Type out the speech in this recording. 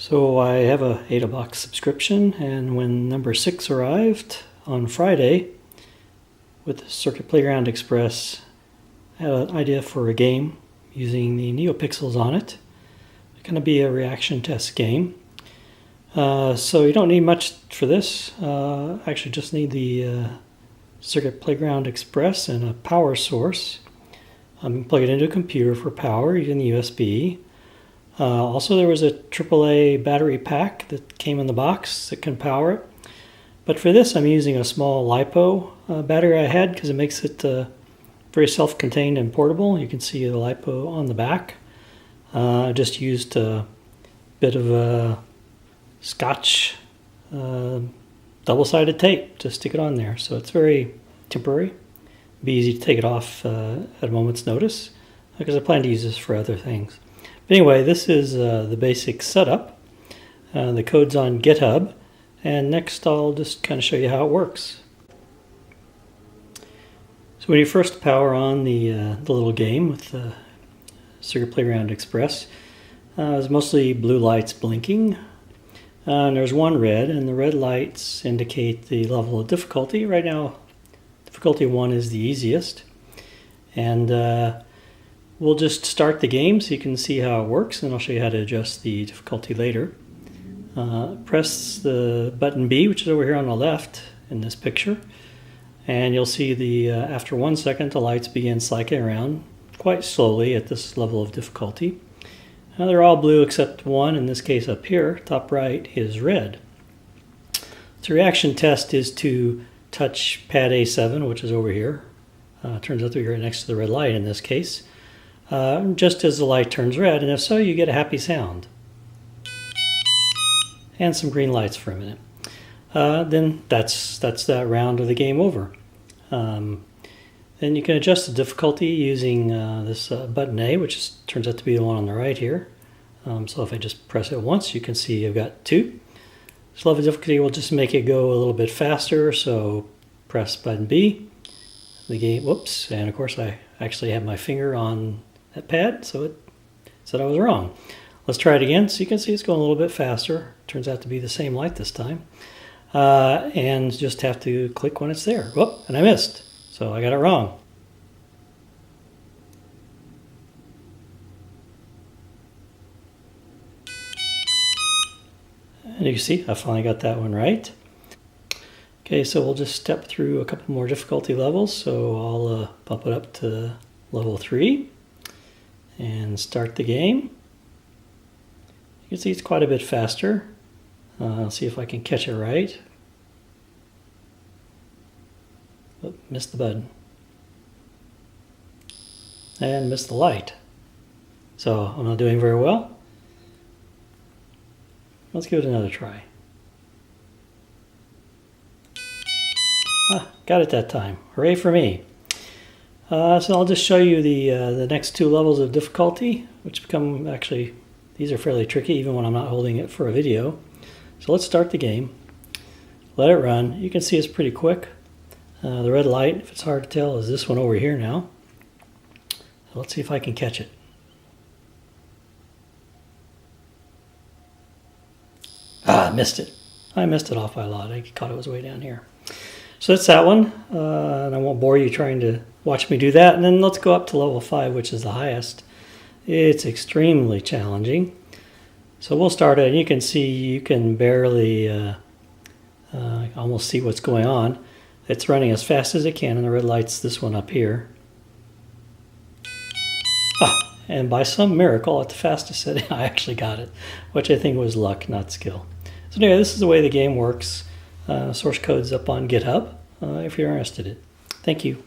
So I have a AdaBox subscription, and when number 6 arrived on Friday with the Circuit Playground Express, I had an idea for a game using the NeoPixels on it. It's going to be a reaction test game. So you don't need much for this. Actually just need the Circuit Playground Express and a power source. Plug it into a computer for power using the USB. Also, there was a AAA battery pack that came in the box that can power it. But for this, I'm using a small LiPo battery I had because it makes it very self-contained and portable. You can see the LiPo on the back. I just used a bit of a Scotch double-sided tape to stick it on there. So it's very temporary. It'd be easy to take it off at a moment's notice because I plan to use this for other things. But anyway, this is the basic setup. The code's on GitHub, and next I'll just kind of show you how it works. So when you first power on the little game with the Circuit Playground Express, there's mostly blue lights blinking, and there's one red, and the red lights indicate the level of difficulty. Right now, difficulty 1 is the easiest, and we'll just start the game so you can see how it works, and I'll show you how to adjust the difficulty later. Press the button B, which is over here on the left in this picture, and you'll see the after 1 second the lights begin cycling around quite slowly at this level of difficulty. Now they're all blue except one, in this case up here, top right, is red. The reaction test is to touch pad A7, which is over here. Turns out to be right next to the red light in this case. Just as the light turns red, and if so, you get a happy sound. And some green lights for a minute. Then that's that round of the game over. Then you can adjust the difficulty using this button A, which turns out to be the one on the right here. So if I just press it once, you can see I've got 2. This level of difficulty will just make it go a little bit faster, so press button B. The game, whoops, and of course I actually have my finger on that pad, so it said I was wrong. Let's try it again. So you can see it's going a little bit faster. Turns out to be the same light this time. And just have to click when it's there. Whoop, and I missed. So I got it wrong. And you see, I finally got that one right. Okay, so we'll just step through a couple more difficulty levels. So I'll bump it up to level 3 and start the game. You can see it's quite a bit faster. I'll see if I can catch it right. Oh, missed the button. And missed the light. So I'm not doing very well. Let's give it another try. Got it that time. Hooray for me. So I'll just show you the next 2 levels of difficulty, which become actually, these are fairly tricky even when I'm not holding it for a video. So let's start the game. Let it run. You can see it's pretty quick. The red light, if it's hard to tell, is this one over here now. So let's see if I can catch it. I missed it. I missed it off by a lot. I thought it was way down here. So that's that one, and I won't bore you trying to watch me do that. And then let's go up to level 5, which is the highest. It's extremely challenging. So we'll start it, and you can see you can barely almost see what's going on. It's running as fast as it can, and the red light's this one up here. And by some miracle, at the fastest setting, I actually got it, which I think was luck, not skill. So anyway, this is the way the game works. Source code's up on GitHub if you're interested in it. Thank you.